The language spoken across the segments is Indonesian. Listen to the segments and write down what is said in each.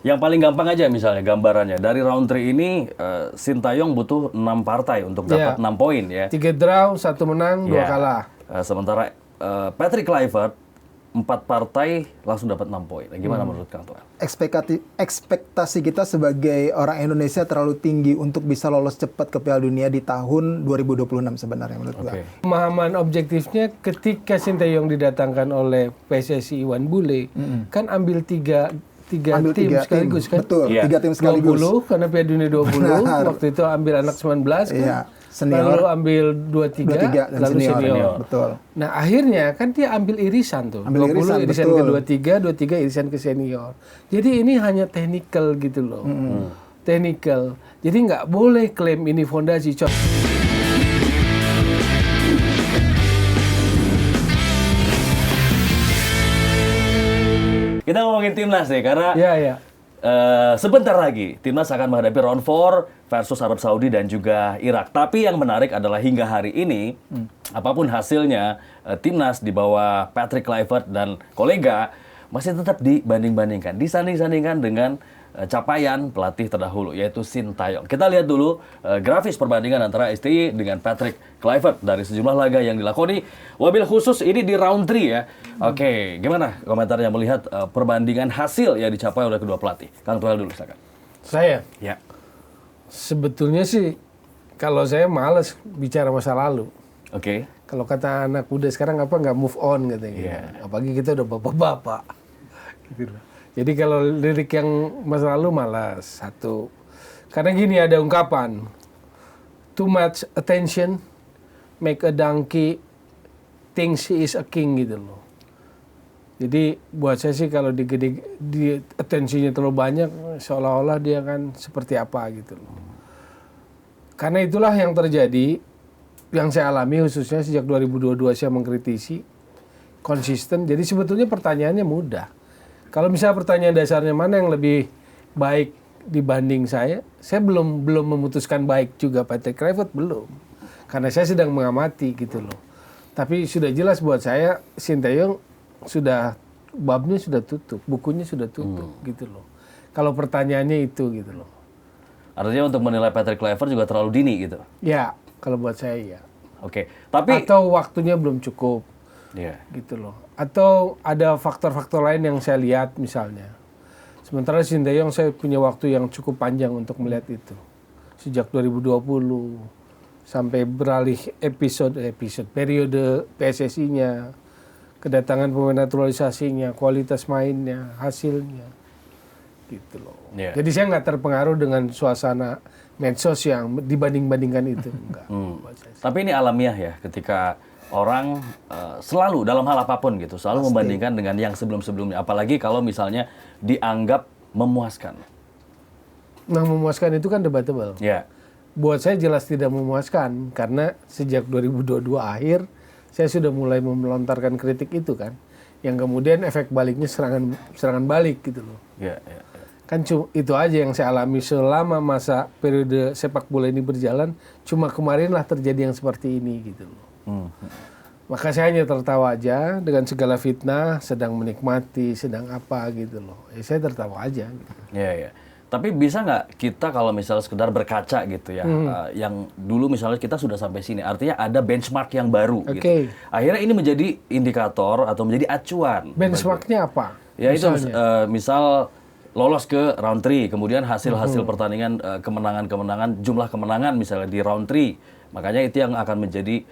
Yang paling gampang aja misalnya gambarannya. Dari round 3 ini Sintayong butuh 6 partai untuk dapat 6 poin ya. 3 draw, 1 menang, 2 kalah. Sementara Patrick Kluivert 4 partai langsung dapat 6 poin. Nah, gimana menurut Kang Toel? Ekspektasi kita sebagai orang Indonesia terlalu tinggi untuk bisa lolos cepat ke Piala Dunia di tahun 2026 sebenarnya menurut gua. Pemahaman objektifnya ketika Sintayong didatangkan oleh PSSI Iwan Bule, kan ambil tiga tim sekaligus kan? Betul, 3 tim sekaligus. 20 karena Piala Dunia 20, waktu itu ambil anak 19 kan? Iya, senior. Lalu ambil 23 dan lalu senior. Betul. Nah akhirnya kan dia ambil irisan tuh, Ambil 20 irisan betul. ke 23 irisan ke senior. Jadi ini hanya technical gitu loh, technical. Jadi nggak boleh klaim ini fondasi. Kita ngomongin timnas nih karena Ya. sebentar lagi timnas akan menghadapi round 4 versus Arab Saudi dan juga Irak. Tapi yang menarik adalah hingga hari ini apapun hasilnya timnas di bawah Patrick Kluivert dan kolega masih tetap dibanding-bandingkan, disanding-sandingkan dengan capaian pelatih terdahulu yaitu Sintayong. Kita lihat dulu grafis perbandingan antara STI dengan Patrick Kluivert dari sejumlah laga yang dilakoni. Wabil khusus ini di round 3 ya. Oke, gimana komentarnya melihat perbandingan hasil yang dicapai oleh kedua pelatih? Kang Toel dulu silakan. Saya Ya. sebetulnya sih kalau saya malas bicara masa lalu. Oke. Kalau kata anak muda sekarang apa nggak move on katanya. Iya. Apalagi kita udah bapak-bapak. Gitu. Jadi kalau lirik yang masa lalu malas satu. Karena gini ada ungkapan, too much attention make a donkey think she is a king gitu loh. Jadi buat saya sih kalau di atensinya terlalu banyak seolah-olah dia kan seperti apa gitu loh. Karena itulah yang terjadi, yang saya alami khususnya sejak 2022 saya mengkritisi konsisten. Jadi sebetulnya pertanyaannya mudah. Kalau misalnya pertanyaan dasarnya mana yang lebih baik dibanding saya belum memutuskan baik juga Patrick Kluivert belum. Karena saya sedang mengamati gitu loh. Tapi sudah jelas buat saya Sintayong sudah babnya sudah tutup, bukunya sudah tutup gitu loh. Kalau pertanyaannya itu gitu loh. Artinya untuk menilai Patrick Kluivert juga terlalu dini gitu. Ya, kalau buat saya ya. Oke. Tapi Atau waktunya belum cukup. ya. Gitu loh. Atau ada faktor-faktor lain yang saya lihat misalnya. Sementara Sintayong saya punya waktu yang cukup panjang untuk melihat itu. Sejak 2020 sampai beralih periode PSSI-nya, kedatangan pemain naturalisasinya, kualitas mainnya, hasilnya. Gitu loh. Yeah. Jadi saya nggak terpengaruh dengan suasana medsos yang dibanding-bandingkan itu. Enggak. Tapi ini alamiah ya ketika orang selalu dalam hal apapun gitu selalu membandingkan dengan yang sebelum-sebelumnya, apalagi kalau misalnya dianggap memuaskan. Nah, memuaskan itu kan debatable. Ya. Buat saya jelas tidak memuaskan karena sejak 2022 akhir saya sudah mulai melontarkan kritik itu kan, yang kemudian efek baliknya serangan balik gitu loh. Ya. Kan itu aja yang saya alami selama masa periode sepak bola ini berjalan. Cuma kemarinlah terjadi yang seperti ini gitu loh. Maka saya hanya tertawa aja dengan segala fitnah, sedang menikmati, sedang apa gitu loh. Saya tertawa aja. Gitu. Ya. Tapi bisa nggak kita kalau misalnya sekedar berkaca gitu ya, yang dulu misalnya kita sudah sampai sini, artinya ada benchmark yang baru gitu. Akhirnya ini menjadi indikator atau menjadi acuan. Benchmarknya apa? Ya misalnya? Itu misal lolos ke round 3, kemudian hasil-hasil pertandingan, kemenangan-kemenangan, jumlah kemenangan misalnya di round 3. Makanya itu yang akan menjadi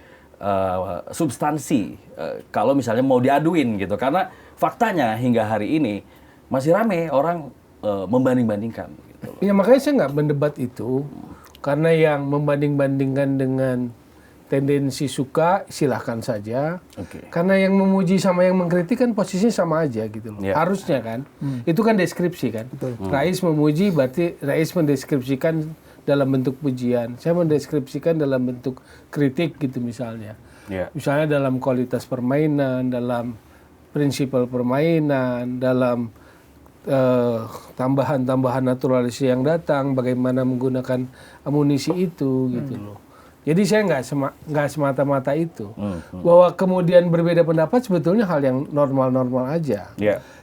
substansi kalau misalnya mau diaduin gitu. Karena faktanya hingga hari ini masih rame orang membanding-bandingkan gitu. Ya makanya saya nggak mendebat itu, karena yang membanding-bandingkan dengan tendensi suka silahkan saja. Karena yang memuji sama yang mengkritik kan posisinya sama aja gitu loh. Harusnya kan. Itu kan deskripsi kan. Rais memuji berarti Rais mendeskripsikan dalam bentuk pujian. Saya mendeskripsikan dalam bentuk kritik gitu misalnya. Misalnya dalam kualitas permainan, dalam prinsipal permainan, dalam tambahan-tambahan naturalisasi yang datang, bagaimana menggunakan amunisi itu gitu loh. Jadi saya nggak semata-mata itu. Bahwa kemudian berbeda pendapat sebetulnya hal yang normal-normal aja.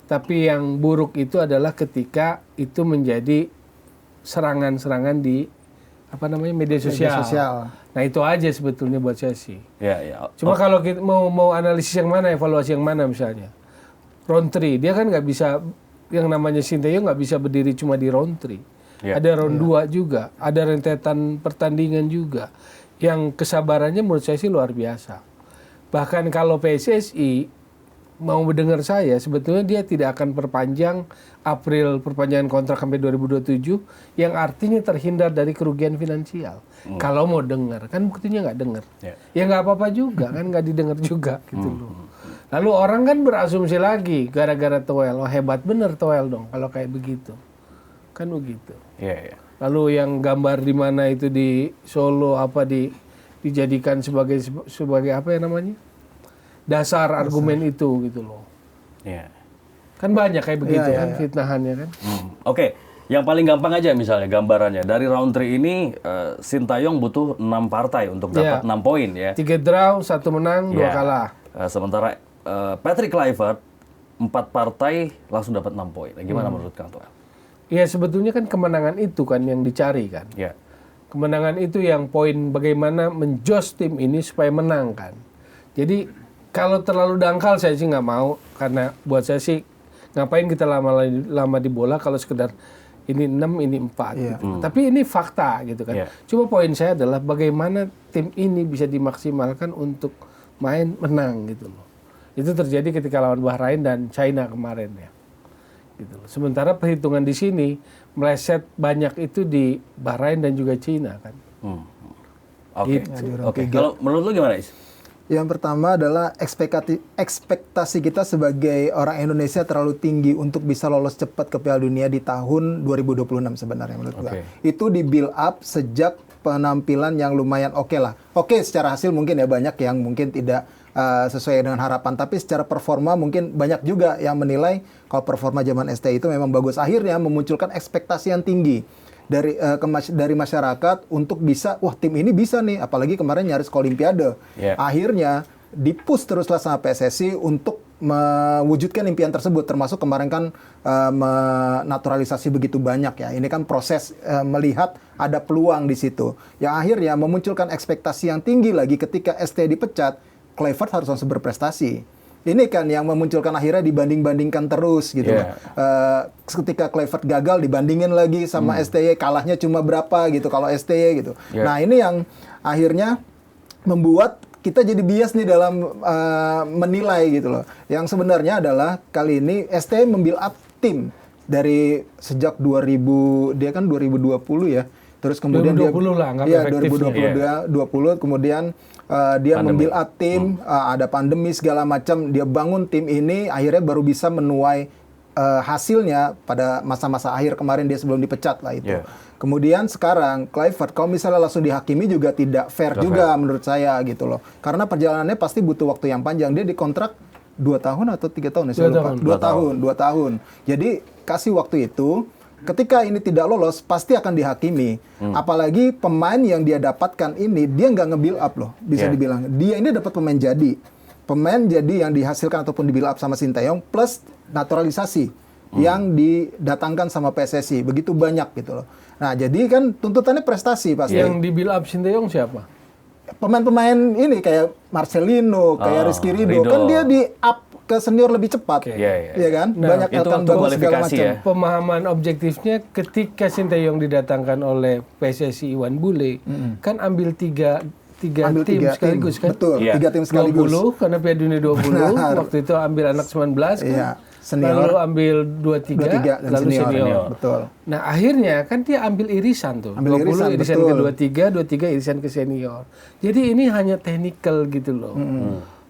Tapi yang buruk itu adalah ketika itu menjadi serangan-serangan di media sosial. Nah itu aja sebetulnya buat saya sih. Ya. Cuma kalau kita mau analisis yang mana, evaluasi yang mana misalnya. Round 3, dia kan nggak bisa, yang namanya Sinteyong nggak bisa berdiri cuma di round 3. Ada round 2 juga, ada rentetan pertandingan juga. Yang kesabarannya menurut saya sih luar biasa. Bahkan kalau PSSI mau mendengar saya, sebetulnya dia tidak akan perpanjang April perpanjangan kontrak sampai 2027, yang artinya terhindar dari kerugian finansial. Kalau mau dengar, kan buktinya nggak dengar. Ya nggak apa-apa juga, kan nggak didengar juga gitu loh. Lalu orang kan berasumsi lagi gara-gara Toel, oh hebat bener Toel dong kalau kayak begitu, kan begitu. Lalu yang gambar di mana itu di Solo dijadikan sebagai apa ya namanya? Dasar argumen itu gitu loh. Kan banyak kayak begitu kan fitnahannya kan. Oke, yang paling gampang aja misalnya gambarannya. Dari round 3 ini Sintayong butuh 6 partai untuk dapat 6 poin ya. 3 draw, 1 menang, 2 kalah. Sementara Patrick Kluivert 4 partai langsung dapat 6 poin. Gimana menurut Kang Toel? Iya sebetulnya kan kemenangan itu kan yang dicari kan. Kemenangan itu yang poin bagaimana menjos tim ini supaya menang kan. Jadi kalau terlalu dangkal saya sih nggak mau, karena buat saya sih ngapain kita lama di bola kalau sekedar ini 6 ini 4 gitu. Tapi ini fakta gitu kan. Cuma poin saya adalah bagaimana tim ini bisa dimaksimalkan untuk main menang gitu loh. Itu terjadi ketika lawan Bahrain dan China kemarin ya. Gitu loh. Sementara perhitungan di sini meleset banyak itu di Bahrain dan juga China kan. Oke. Kalau menurut lu gimana, Is? Yang pertama adalah ekspektasi kita sebagai orang Indonesia terlalu tinggi untuk bisa lolos cepat ke Piala Dunia di tahun 2026 sebenarnya menurut gua. Itu di build up sejak penampilan yang lumayan oke lah. Oke, secara hasil mungkin ya banyak yang mungkin tidak sesuai dengan harapan, tapi secara performa mungkin banyak juga yang menilai kalau performa zaman ST itu memang bagus. Akhirnya memunculkan ekspektasi yang tinggi dari masyarakat untuk bisa, wah tim ini bisa nih, apalagi kemarin nyaris ke Olimpiade. Akhirnya dipush teruslah sama PSSI untuk mewujudkan impian tersebut, termasuk kemarin kan menaturalisasi begitu banyak ya. Ini kan proses melihat ada peluang di situ. Yang akhirnya memunculkan ekspektasi yang tinggi lagi ketika ST dipecat, Kluivert harus langsung berprestasi. Ini kan yang memunculkan akhirnya dibanding-bandingkan terus gitu. Ketika Kluivert gagal dibandingin lagi sama STY, kalahnya cuma berapa gitu kalau STY gitu. Nah ini yang akhirnya membuat kita jadi bias nih dalam menilai gitu loh. Yang sebenarnya adalah kali ini STY membuild up tim dari sejak 2000, dia kan 2020 ya. Terus kemudian 2020 lah, nggak efektifnya. 2020 kemudian dia membuild up tim, ada pandemi segala macam, dia bangun tim ini, akhirnya baru bisa menuai hasilnya pada masa-masa akhir kemarin dia sebelum dipecat lah itu. Kemudian sekarang Kluivert kalau misalnya langsung dihakimi juga tidak fair juga menurut saya gitu loh. Karena perjalanannya pasti butuh waktu yang panjang. Dia dikontrak 2 tahun atau 3 tahun ya? 2 tahun. Jadi kasih waktu itu. Ketika ini tidak lolos, pasti akan dihakimi. Apalagi pemain yang dia dapatkan ini, dia nggak nge-build up loh, bisa dibilang. Dia ini dapat pemain jadi. Pemain jadi yang dihasilkan ataupun di-build up sama Sinteyong, plus naturalisasi yang didatangkan sama PSSI. Begitu banyak gitu loh. Nah, jadi kan tuntutannya prestasi pasti. Yang di-build up Sinteyong siapa? Pemain-pemain ini kayak Marcelino, kayak Rizky Ridho. Kan dia di-up ke senior lebih cepat, ya kan? Nah, banyak elkan bagus segala macam. Pemahaman objektifnya ketika Sinteyong didatangkan oleh PSSI Iwan Bule, kan ambil tiga tim sekaligus kan? Betul, 3 tim sekaligus. 20 karena Piala Dunia 20, waktu itu ambil anak 19 kan? Senior. Lalu ambil 23 dan lalu senior. Betul. Nah akhirnya kan dia ambil irisan tuh. 20 irisan ke 23 irisan ke senior. Jadi ini hanya technical gitu loh.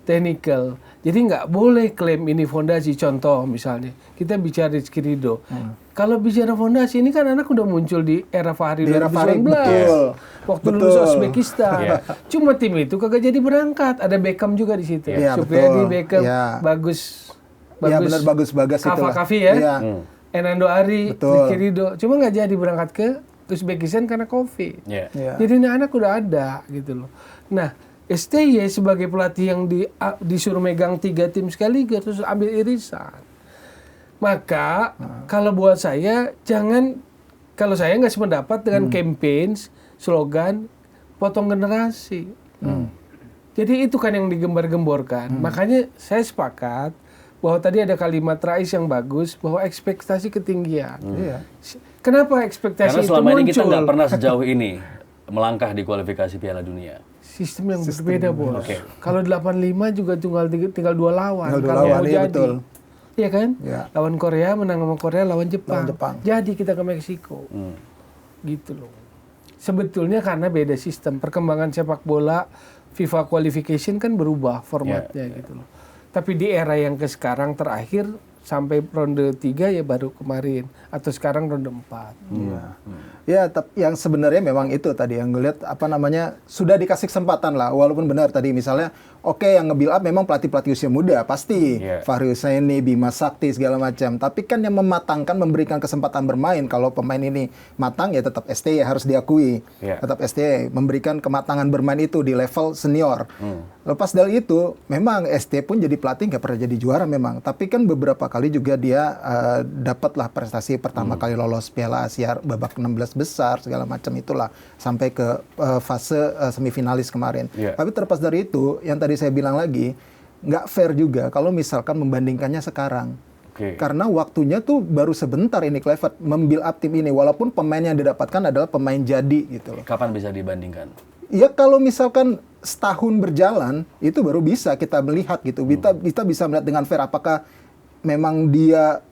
Technical. Jadi nggak boleh klaim ini fondasi. Contoh misalnya, kita bicara Rizky Ridho. Kalau bicara fondasi, ini kan anak udah muncul di era Fahri 2019. Waktu lulus Uzbekistan. Cuma tim itu kagak jadi berangkat. Ada Beckham juga di situ. Supriyadi, Beckham, bagus. Ya benar bagus Kavi ya. Enando Ari, Rizky Ridho. Cuma nggak jadi berangkat ke Uzbekistan karena COVID. Jadi ini anak udah ada gitu loh. Nah, STY sebagai pelatih yang disuruh megang 3 tim sekaligus terus ambil irisan. Maka kalau buat saya kalau saya nggak sependapat dengan campaigns, slogan potong generasi. Jadi itu kan yang digembar-gemborkan. Makanya saya sepakat bahwa tadi ada kalimat Rais yang bagus bahwa ekspektasi ketinggian. Iya. Kenapa ekspektasi Karena selama itu ini kita muncul? nggak pernah sejauh ini melangkah di kualifikasi Piala Dunia. Sistem yang berbeda, Bos. Oke. Kalau 85 juga tinggal 2 lawan. Tinggal 2 kalau lawan, mau iya jadi. betul. Iya kan? Iya. Lawan Korea, menang sama Korea, lawan Jepang. Lawan Jepang. Jadi kita ke Meksiko. Gitu loh. Sebetulnya karena beda sistem. Perkembangan sepak bola, FIFA qualification kan berubah formatnya gitu loh. Tapi di era yang sekarang terakhir sampai ronde 3 ya baru kemarin. Atau sekarang ronde 4. Ya, yang sebenarnya memang itu tadi yang gue lihat sudah dikasih kesempatan lah. Walaupun benar tadi misalnya yang nge-build up memang pelatih-pelatih usia muda pasti. Fahri Husaini, Bima Sakti segala macam. Tapi kan yang mematangkan memberikan kesempatan bermain kalau pemain ini matang ya tetap STY harus diakui. Tetap STY memberikan kematangan bermain itu di level senior. Lepas dari itu memang STY pun jadi pelatih nggak pernah jadi juara memang. Tapi kan beberapa kali juga dia dapatlah prestasi pertama kali lolos Piala Asia babak 16 besar segala macam itulah sampai ke fase semifinalis kemarin. Tapi terlepas dari itu yang tadi saya bilang lagi nggak fair juga kalau misalkan membandingkannya sekarang. Karena waktunya tuh baru sebentar ini Kluivert membuild up tim ini walaupun pemain yang didapatkan adalah pemain jadi gitu loh. Kapan bisa dibandingkan? Ya kalau misalkan setahun berjalan itu baru bisa kita melihat gitu. Kita bisa melihat dengan fair apakah memang dia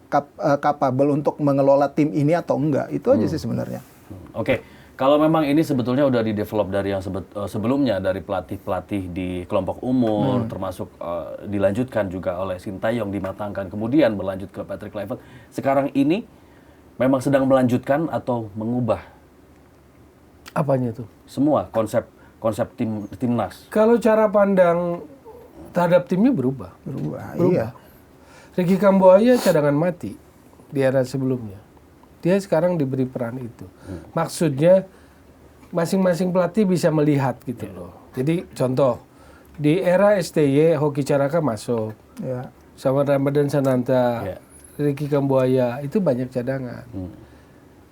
capable untuk mengelola tim ini atau enggak. Itu aja sih sebenarnya. Oke. Kalau memang ini sebetulnya udah di-develop dari yang sebelumnya, dari pelatih-pelatih di kelompok umur, termasuk dilanjutkan juga oleh Sintayong, dimatangkan, kemudian berlanjut ke Patrick Kluivert. Sekarang ini memang sedang melanjutkan atau mengubah Apanya tuh? semua konsep timnas. Kalau cara pandang terhadap timnya berubah. Iya. Ricky Kambuaya cadangan mati di era sebelumnya. Dia sekarang diberi peran itu. Maksudnya masing-masing pelatih bisa melihat gitu loh. Jadi contoh di era STY Hoki Caraka masuk. Sama Ramadan Sananta, Ricky Kambuaya itu banyak cadangan.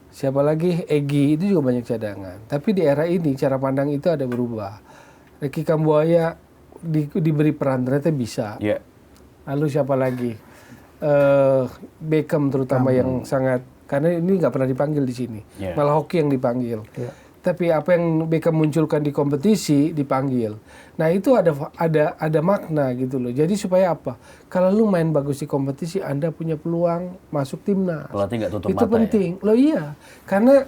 Siapa lagi? Egy itu juga banyak cadangan. Tapi di era ini cara pandang itu ada berubah. Ricky Kambuaya diberi peran ternyata bisa. Lalu siapa lagi? Beckham terutama yang sangat, karena ini nggak pernah dipanggil di sini, malah Hoki yang dipanggil. Tapi apa yang Beckham munculkan di kompetisi dipanggil. Nah itu ada makna gitu loh. Jadi supaya apa? Kalau lu main bagus di kompetisi, Anda punya peluang masuk timnas. Pelatih nggak tutup itu mata penting. Loh iya, karena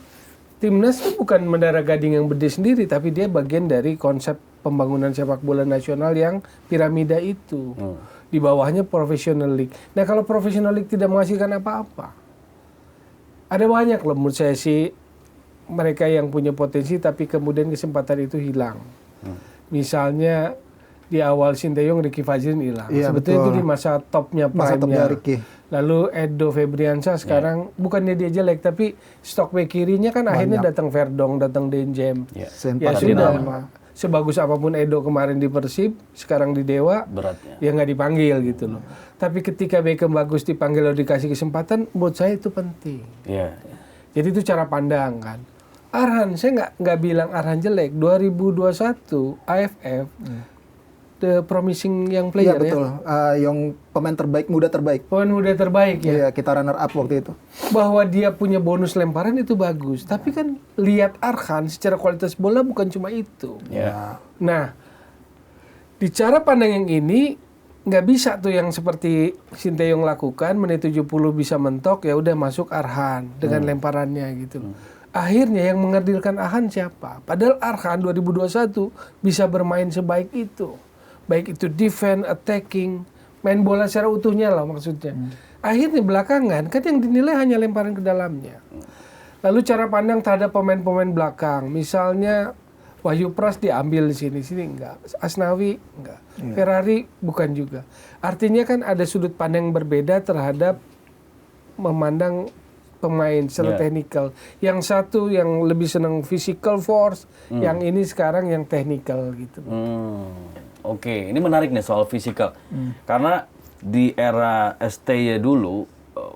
timnas itu bukan mendarah gading yang berdiri sendiri, tapi dia bagian dari konsep pembangunan sepak bola nasional yang piramida itu. Di bawahnya professional league. Nah kalau professional league tidak menghasilkan apa-apa, ada banyak loh menurut saya sih mereka yang punya potensi tapi kemudian kesempatan itu hilang. Misalnya di awal Sintayong Ricky Fajrin hilang. Sebetulnya itu di masa topnya prime-nya. Lalu Edo Febriansyah sekarang bukannya dia jelek tapi stok bek kirinya kan akhirnya datang Verdong, datang Denjem. Ya sudah. Sebagus apapun Edo kemarin di Persib, sekarang di Dewa, beratnya ya nggak dipanggil gitu loh. Tapi ketika Beckham bagus dipanggil lalu dikasih kesempatan, menurut saya itu penting. Jadi itu cara pandang kan. Arhan, saya nggak bilang Arhan jelek. 2021 AFF, the promising young player betul. Yang pemain terbaik, muda terbaik. Pemain muda terbaik ya. Iya, kita runner up waktu itu. Bahwa dia punya bonus lemparan itu bagus. Tapi kan lihat Arhan secara kualitas bola bukan cuma itu. Nah, di cara pandang yang ini nggak bisa tuh yang seperti Sintayong lakukan, menit 70 bisa mentok, ya udah masuk Arhan dengan lemparannya gitu. Akhirnya yang mengerdilkan Arhan siapa? Padahal Arhan 2021 bisa bermain sebaik itu. Baik itu defense, attacking, main bola secara utuhnya lah maksudnya. Akhirnya belakangan kan yang dinilai hanya lemparan ke dalamnya. Lalu cara pandang terhadap pemain-pemain belakang, misalnya Wahyu Pras diambil di sini enggak, Asnawi enggak, Ferrari bukan juga. Artinya kan ada sudut pandang yang berbeda terhadap memandang pemain secara teknikal. Yang satu yang lebih senang physical force, yang ini sekarang yang technical gitu. Oke, ini menarik nih soal fisikal. Karena di era STY dulu,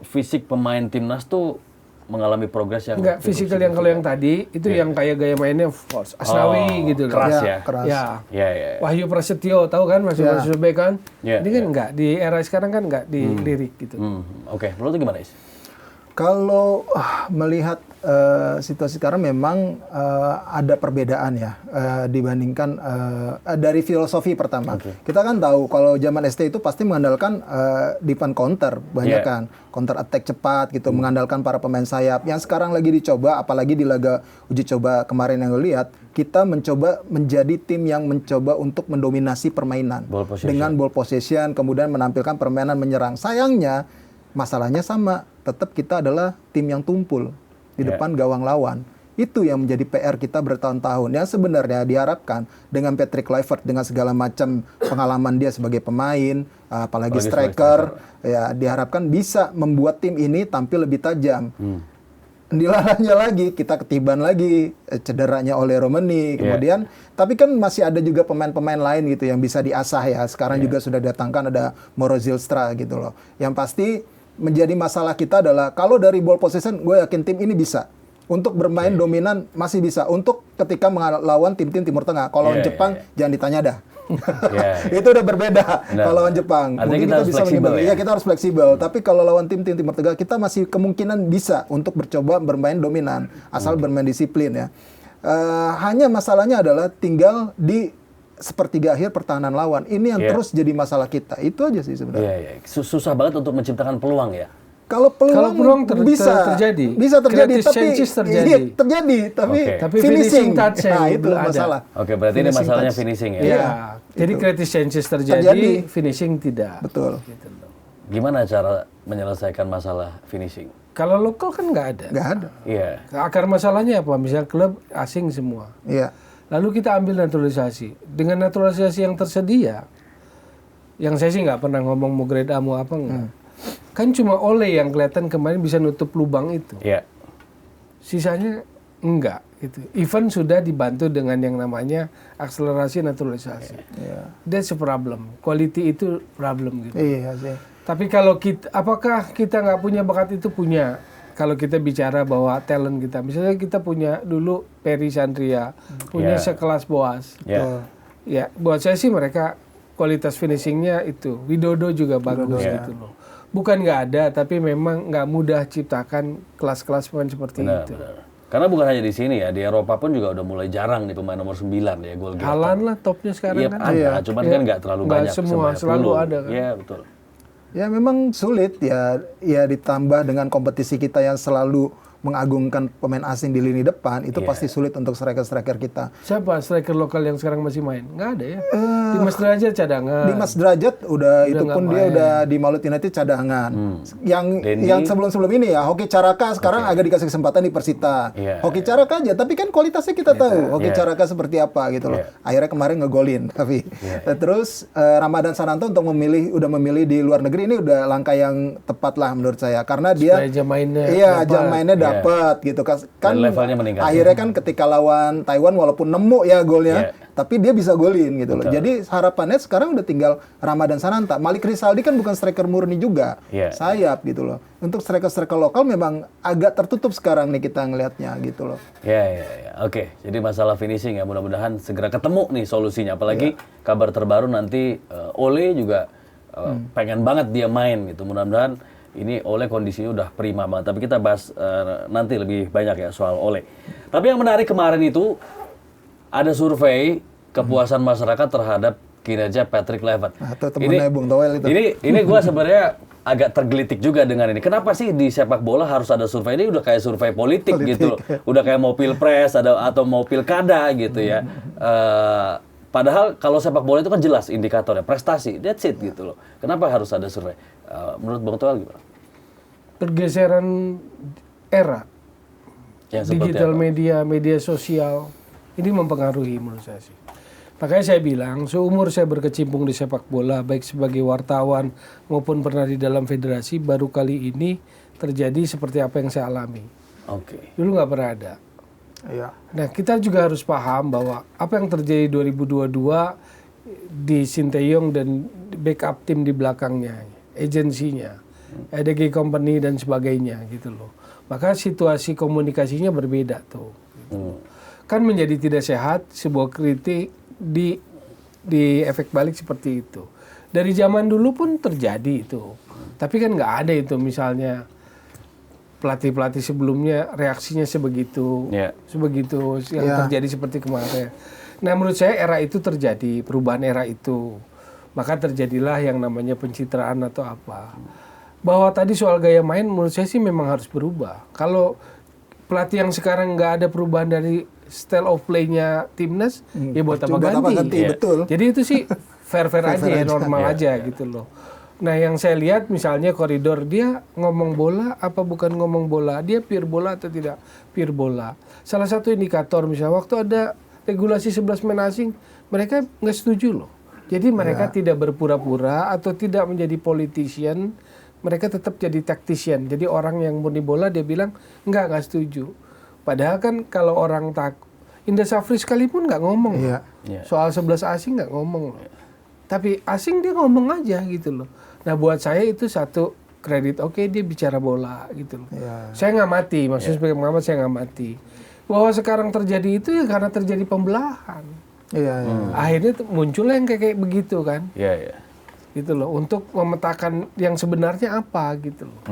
fisik pemain timnas tuh mengalami progres yang Enggak, cukup fisikal yang kalau yang tadi itu yang kayak gaya mainnya force Asnawi gitu loh. keras ya. Keras. Ya. Ya, ya. Wahyu Prasetyo tahu kan masih masuk bek kan? Ya, Ini kan enggak di era sekarang kan enggak dilirik gitu. Oke, menurut lu gimana, Is? Kalau melihat situasi sekarang memang ada perbedaan ya dibandingkan dari filosofi pertama. Kita kan tahu kalau zaman ST itu pasti mengandalkan defense counter banyak kan, counter attack cepat gitu, mengandalkan para pemain sayap. Yang sekarang lagi dicoba, apalagi di laga uji coba kemarin yang gue lihat, kita mencoba menjadi tim yang mencoba untuk mendominasi permainan dengan ball possession, kemudian menampilkan permainan menyerang. Sayangnya masalahnya sama, tetap kita adalah tim yang tumpul di depan gawang lawan. Itu yang menjadi PR kita bertahun-tahun. Yang sebenarnya diharapkan dengan Patrick Kluivert dengan segala macam pengalaman dia sebagai pemain, apalagi striker, ya diharapkan bisa membuat tim ini tampil lebih tajam. Dilarangnya lagi, kita ketiban lagi cederanya oleh Romani, kemudian tapi kan masih ada juga pemain-pemain lain gitu yang bisa diasah ya. Sekarang juga sudah datangkan ada Moro Zylstra gitu loh. Yang pasti menjadi masalah kita adalah kalau dari ball possession, gue yakin tim ini bisa. Untuk bermain dominan masih bisa. Untuk ketika melawan tim-tim Timur Tengah. Kalau lawan Jepang, jangan ditanya dah. Itu udah berbeda kalau lawan Jepang. Artinya Mungkin kita harus bisa fleksibel ya, kita harus fleksibel. Tapi kalau lawan tim-tim Timur Tengah, kita masih kemungkinan bisa untuk mencoba bermain dominan. Asal bermain disiplin ya. Hanya masalahnya adalah tinggal di sepertiga akhir pertahanan lawan. Ini yang terus jadi masalah kita. Itu aja sih sebenarnya. Susah banget untuk menciptakan peluang ya. Kalau peluang bisa terjadi, Creative tapi chances terjadi. Iya, terjadi, tapi finishing touch-nya nah yang itu belum ada. masalah. Oke, berarti ini masalahnya finishing ya. Iya. Jadi creative chances terjadi, finishing tidak. Betul. Gitu loh. Gimana cara menyelesaikan masalah finishing? Kalau lokal kan nggak ada. Nggak ada. Iya. Akar masalahnya apa? Misalnya klub asing semua. Iya. Lalu kita ambil naturalisasi. Dengan naturalisasi yang tersedia, yang saya sih nggak pernah ngomong mau grade A mau apa enggak. Kan cuma Ole yang kelihatan kemarin bisa nutup lubang itu. Iya. Sisanya enggak gitu. Even sudah dibantu dengan yang namanya akselerasi naturalisasi. That's a problem. Quality itu problem gitu. Iya sih. Tapi kalau kita, apakah kita nggak punya bakat itu? Punya. Kalau kita bicara bahwa talent kita, misalnya kita punya dulu Peri Sandria, punya sekelas Boas. Ya, buat saya sih mereka kualitas finishingnya itu. Widodo juga bagus gitu loh. Bukan nggak ada, tapi memang nggak mudah ciptakan kelas-kelas pemain seperti itu. Benar. Karena bukan hanya di sini ya, di Eropa pun juga udah mulai jarang nih pemain nomor 9 ya, gol getter. Haaland lah topnya sekarang Iya, kan. ada, cuman kan nggak terlalu banyak. Semua, selalu ada kan. Iya, betul. Ya memang sulit ya ditambah dengan kompetisi kita yang selalu mengagungkan pemain asing di lini depan, itu pasti sulit untuk striker-striker kita. Siapa striker lokal yang sekarang masih main? Nggak ada ya. Dimas Derajat cadangan. Dimas Derajat udah itu pun dia udah di Malut United cadangan. Yang sebelum-sebelum ini ya, Hoki Caraka sekarang agak dikasih kesempatan di Persita. Hoki Caraka aja, tapi kan kualitasnya kita tahu. Hoki Caraka seperti apa gitu loh. Akhirnya kemarin ngegolin, tapi terus Ramadan Sananto udah memilih di luar negeri, ini udah langkah yang tepat lah menurut saya, karena dia jam mainnya jam mainnya dapat gitu kan. Levelnya meningkat. Akhirnya kan ketika lawan Taiwan walaupun nemu ya golnya, tapi dia bisa golin gitu loh. Jadi harapannya sekarang udah tinggal Ramadan Sananta. Malik Rizaldi kan bukan striker murni juga, sayap gitu loh. Untuk striker-striker lokal memang agak tertutup sekarang nih kita ngelihatnya gitu loh. Ya. Oke, jadi masalah finishing ya, mudah-mudahan segera ketemu nih solusinya. Apalagi kabar terbaru nanti Ole juga pengen banget dia main gitu. Mudah-mudahan ini Ole kondisinya udah prima banget. Tapi kita bahas nanti lebih banyak ya soal Ole. Tapi yang menarik kemarin itu ada survei kepuasan masyarakat terhadap kinerja Patrick Kluivert. Atau temennya Bung Toel itu. Ini gue sebenarnya agak tergelitik juga dengan ini. Kenapa sih di sepak bola harus ada survei? Ini udah kayak survei politik gitu. Udah kayak mau pilpres atau mau pilkada gitu ya. Padahal kalau sepak bola itu kan jelas indikatornya, prestasi, that's it gitu loh. Kenapa harus ada survei? Menurut Bang Toel gimana? Pergeseran era, digital media sosial, ini mempengaruhi menurut saya sih. Makanya saya bilang, seumur saya berkecimpung di sepak bola, baik sebagai wartawan maupun pernah di dalam federasi, baru kali ini terjadi seperti apa yang saya alami. Dulu nggak pernah ada. Nah, kita juga harus paham bahwa apa yang terjadi 2022 di Sinteyong dan backup tim di belakangnya, agensinya, EDG Company dan sebagainya gitu loh. Maka situasi komunikasinya berbeda tuh. Gitu. Kan menjadi tidak sehat sebuah kritik di efek balik seperti itu. Dari zaman dulu pun terjadi itu. Tapi kan nggak ada itu misalnya pelatih-pelatih sebelumnya reaksinya sebegitu yang terjadi seperti kemarin. Nah menurut saya era itu terjadi, perubahan era itu. Maka terjadilah yang namanya pencitraan atau apa. Bahwa tadi soal gaya main menurut saya sih memang harus berubah. Kalau pelatih yang sekarang nggak ada perubahan dari style of play-nya timnas, ya buat apa ganti. Betul. Jadi itu sih fair-fair aja, normal aja gitu loh. Nah yang saya lihat misalnya koridor dia ngomong bola apa bukan ngomong bola, dia pure bola atau tidak pure bola. Salah satu indikator misalnya waktu ada regulasi 11 main asing, mereka nggak setuju loh. Jadi mereka tidak berpura-pura atau tidak menjadi politician, mereka tetap jadi tactician. Jadi orang yang murni bola dia bilang nggak setuju. Padahal kan kalau orang Indra Safri sekalipun nggak ngomong loh. Soal 11 asing nggak ngomong loh. Tapi asing dia ngomong aja gitu loh. Nah buat saya itu satu kredit, oke dia bicara bola gitu loh. Saya nggak mati, maksudnya sebagai pengamat saya nggak mati. Bahwa sekarang terjadi itu ya karena terjadi pembelahan. Akhirnya muncullah yang kayak begitu kan. Gitu loh, untuk memetakan yang sebenarnya apa gitu loh.